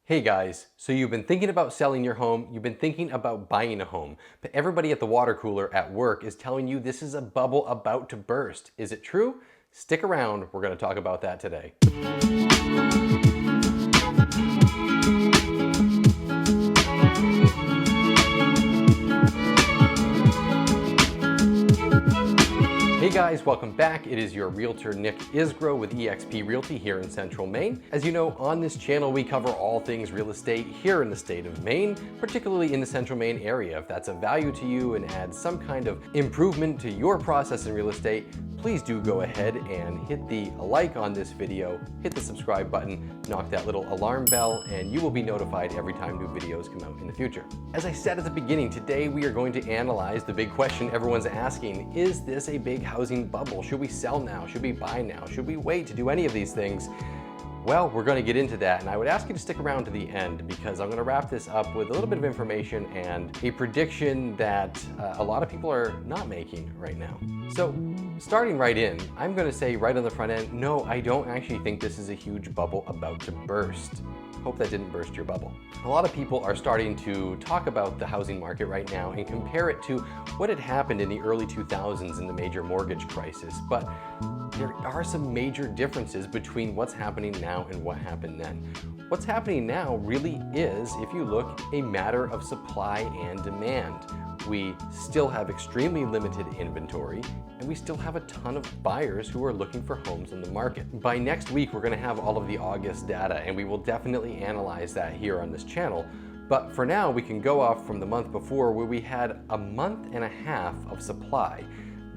Hey guys, so you've been thinking about selling your home, you've been thinking about buying a home, but everybody at the water cooler at work is telling you this is a bubble about to burst. Is it true? Stick around, we're going to talk about that today. Hey guys, welcome back. It is your realtor Nick Isgro with eXp Realty here in Central Maine. As you know, on this channel we cover all things real estate here in the state of Maine, particularly in the Central Maine area. If that's of value to you and adds some kind of improvement to your process in real estate, please do go ahead and hit the like on this video, hit the subscribe button, knock that little alarm bell, and you will be notified every time new videos come out in the future. As I said at the beginning, today we are going to analyze the big question everyone's asking: is this a big housing bubble? Should we sell now? Should we buy now? Should we wait to do any of these things? Well, we're going to get into that, and I would ask you to stick around to the end because I'm going to wrap this up with a little bit of information and a prediction that a lot of people are not making right now. So starting right in, I'm going to say right on the front end, no, I don't actually think this is a huge bubble about to burst. Hope that didn't burst your bubble. A lot of people are starting to talk about the housing market right now and compare it to what had happened in the early 2000s in the major mortgage crisis, but there are some major differences between what's happening now and what happened then. What's happening now really is, if you look, a matter of supply and demand. We still have extremely limited inventory, and we still have a ton of buyers who are looking for homes on the market. By next week, we're going to have all of the August data, and we will definitely analyze that here on this channel. But for now, we can go off from the month before where we had a month and a half of supply.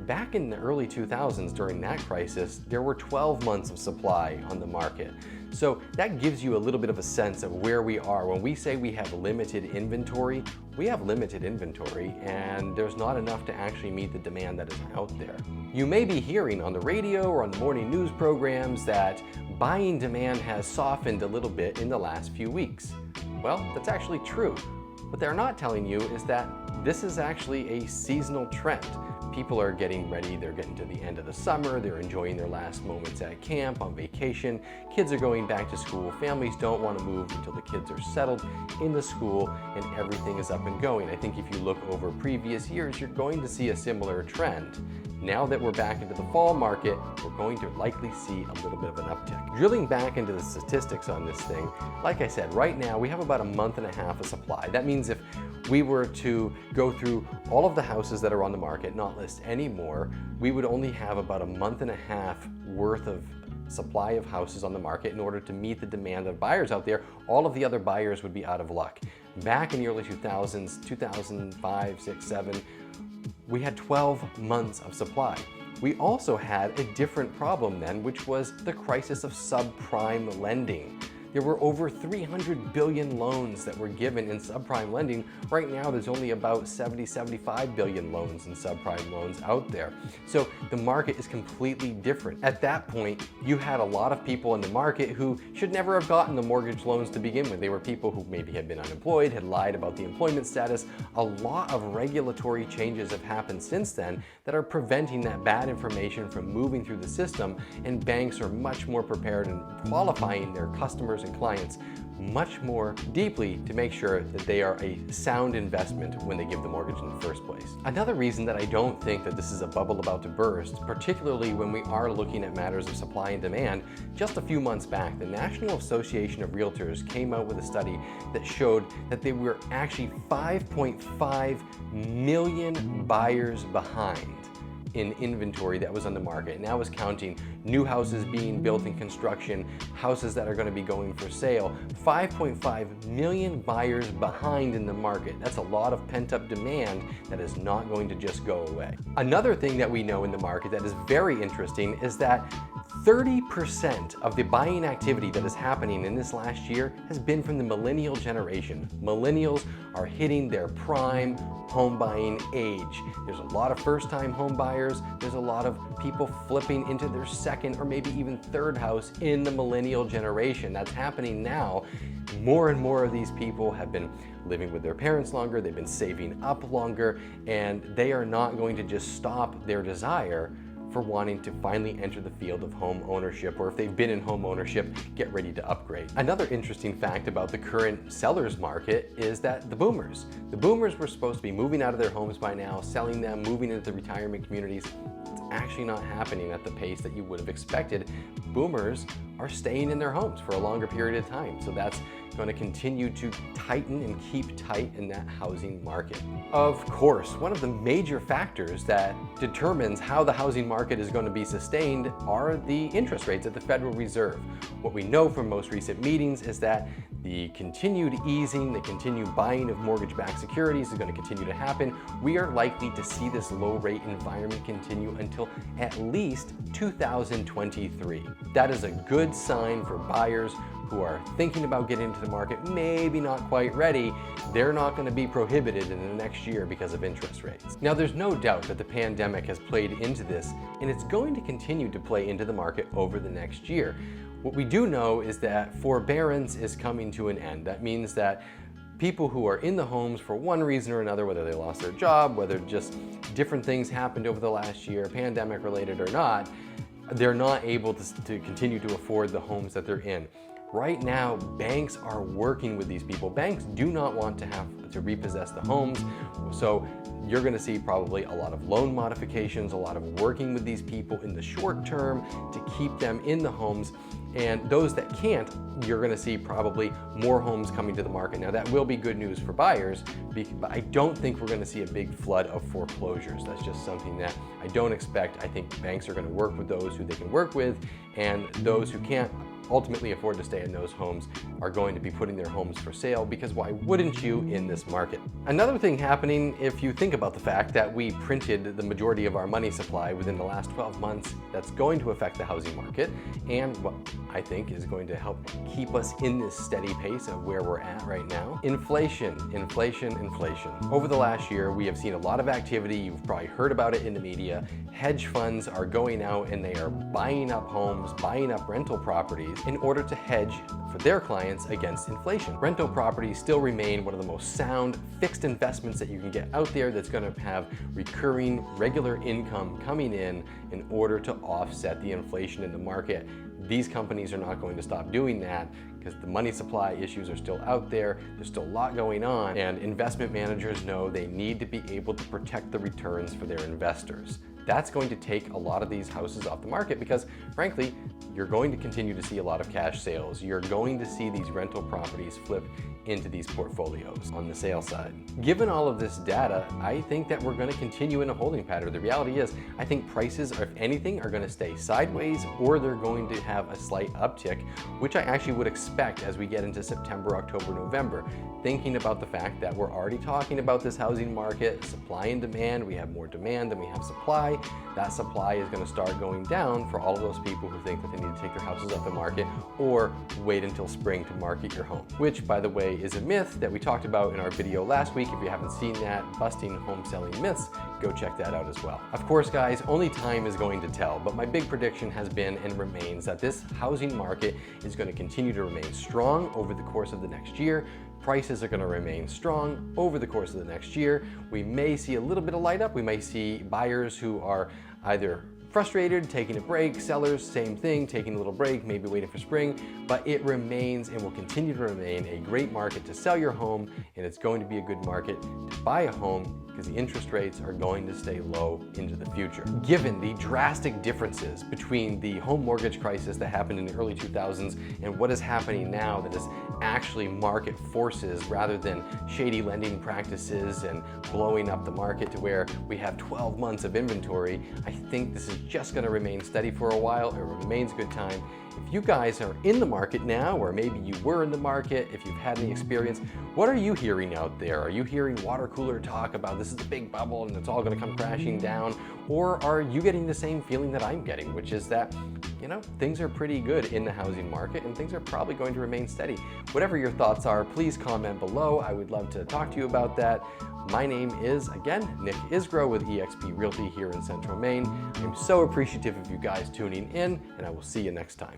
Back in the early 2000s, during that crisis, there were 12 months of supply on the market. So that gives you a little bit of a sense of where we are. When we say we have limited inventory, we have limited inventory, and there's not enough to actually meet the demand that is out there. You may be hearing on the radio or on the morning news programs that buying demand has softened a little bit in the last few weeks. Well, that's actually true. What they're not telling you is that this is actually a seasonal trend. People are getting ready, they're getting to the end of the summer, they're enjoying their last moments at camp, on vacation, kids are going back to school, families don't want to move until the kids are settled in the school and everything is up and going. I think if you look over previous years, you're going to see a similar trend. Now that we're back into the fall market, we're going to likely see a little bit of an uptick. Drilling back into the statistics on this thing, like I said, right now we have about a month and a half of supply. That means if we were to go through all of the houses that are on the market, not list any more, we would only have about a month and a half worth of supply of houses on the market in order to meet the demand of buyers out there. All of the other buyers would be out of luck. Back in the early 2000s, 2005, 6, 7, we had 12 months of supply. We also had a different problem then, which was the crisis of subprime lending. There were over 300 billion loans that were given in subprime lending. Right now, there's only about 75 billion loans in subprime loans out there. So the market is completely different. At that point, you had a lot of people in the market who should never have gotten the mortgage loans to begin with. They were people who maybe had been unemployed, had lied about the employment status. A lot of regulatory changes have happened since then that are preventing that bad information from moving through the system, and banks are much more prepared in qualifying their customers and clients much more deeply to make sure that they are a sound investment when they give the mortgage in the first place. Another reason that I don't think that this is a bubble about to burst, particularly when we are looking at matters of supply and demand, just a few months back, the National Association of Realtors came out with a study that showed that they were actually 5.5 million buyers behind in inventory that was on the market. And that was counting new houses being built in construction, houses that are going to be going for sale. 5.5 million buyers behind in the market. That's a lot of pent-up demand that is not going to just go away. Another thing that we know in the market that is very interesting is that 30% of the buying activity that is happening in this last year has been from the Millennial Generation. Millennials are hitting their prime home buying age. There's a lot of first-time home buyers. There's a lot of people flipping into their second or maybe even third house in the Millennial Generation. That's happening now. More and more of these people have been living with their parents longer, they've been saving up longer, and they are not going to just stop their desire for wanting to finally enter the field of home ownership, or if they've been in home ownership, get ready to upgrade. Another interesting fact about the current sellers market is that the boomers were supposed to be moving out of their homes by now, selling them, moving into the retirement communities. It's actually not happening at the pace that you would have expected. Boomers are staying in their homes for a longer period of time. So that's going to continue to tighten and keep tight in that housing market. Of course, one of the major factors that determines how the housing market is going to be sustained are the interest rates at the Federal Reserve. What we know from most recent meetings is that the continued easing, the continued buying of mortgage-backed securities is going to continue to happen. We are likely to see this low-rate environment continue until at least 2023. That is a good sign for buyers who are thinking about getting into the market, maybe not quite ready. They're not going to be prohibited in the next year because of interest rates. Now, there's no doubt that the pandemic has played into this, and it's going to continue to play into the market over the next year. What we do know is that forbearance is coming to an end. That means that people who are in the homes for one reason or another, whether they lost their job, whether just different things happened over the last year, pandemic related or not, they're not able to continue to afford the homes that they're in. Right now, banks are working with these people. Banks do not want to have to repossess the homes, so you're going to see probably a lot of loan modifications, a lot of working with these people in the short term to keep them in the homes. And those that can't, you're going to see probably more homes coming to the market. Now, that will be good news for buyers, but I don't think we're going to see a big flood of foreclosures. That's just something that I don't expect. I think banks are going to work with those who they can work with, and those who can't ultimately afford to stay in those homes are going to be putting their homes for sale, because why wouldn't you in this market? Another thing happening, if you think about the fact that we printed the majority of our money supply within the last 12 months, that's going to affect the housing market, and what I think is going to help keep us in this steady pace of where we're at right now. Inflation. Over the last year, we have seen a lot of activity. You've probably heard about it in the media. Hedge funds are going out and they are buying up homes, buying up rental properties in order to hedge for their clients against inflation. Rental properties still remain one of the most sound fixed investments that you can get out there that's going to have recurring regular income coming in order to offset the inflation in the market. These companies are not going to stop doing that because the money supply issues are still out there. There's still a lot going on, and investment managers know they need to be able to protect the returns for their investors. That's going to take a lot of these houses off the market because, frankly, you're going to continue to see a lot of cash sales. You're going to see these rental properties flip into these portfolios on the sale side. Given all of this data, I think that we're going to continue in a holding pattern. The reality is, I think prices, if anything, are going to stay sideways, or they're going to have a slight uptick, which I actually would expect as we get into September, October, November. Thinking about the fact that we're already talking about this housing market, supply and demand, we have more demand than we have supply. That supply is going to start going down for all of those people who think that they need to take their houses off the market or wait until spring to market your home, which, by the way, is a myth that we talked about in our video last week. If you haven't seen that, Busting Home Selling Myths, go check that out as well. Of course, guys, only time is going to tell, but my big prediction has been and remains that this housing market is going to continue to remain strong over the course of the next year. Prices are going to remain strong over the course of the next year. We may see a little bit of light up. We may see buyers who are either frustrated, taking a break, sellers, same thing, taking a little break, maybe waiting for spring, but it remains and will continue to remain a great market to sell your home, and it's going to be a good market to buy a home because the interest rates are going to stay low into the future. Given the drastic differences between the home mortgage crisis that happened in the early 2000s and what is happening now, that is actually market forces rather than shady lending practices and blowing up the market to where we have 12 months of inventory, I think this is just going to remain steady for a while. It remains a good time. If you guys are in the market now, or maybe you were in the market, if you've had any experience, what are you hearing out there? Are you hearing water cooler talk about this is the big bubble and it's all going to come crashing down? Or are you getting the same feeling that I'm getting, which is that, you know, things are pretty good in the housing market and things are probably going to remain steady? Whatever your thoughts are, please comment below. I would love to talk to you about that. My name is, again, Nick Isgro with eXp Realty here in Central Maine. I'm so appreciative of you guys tuning in, and I will see you next time.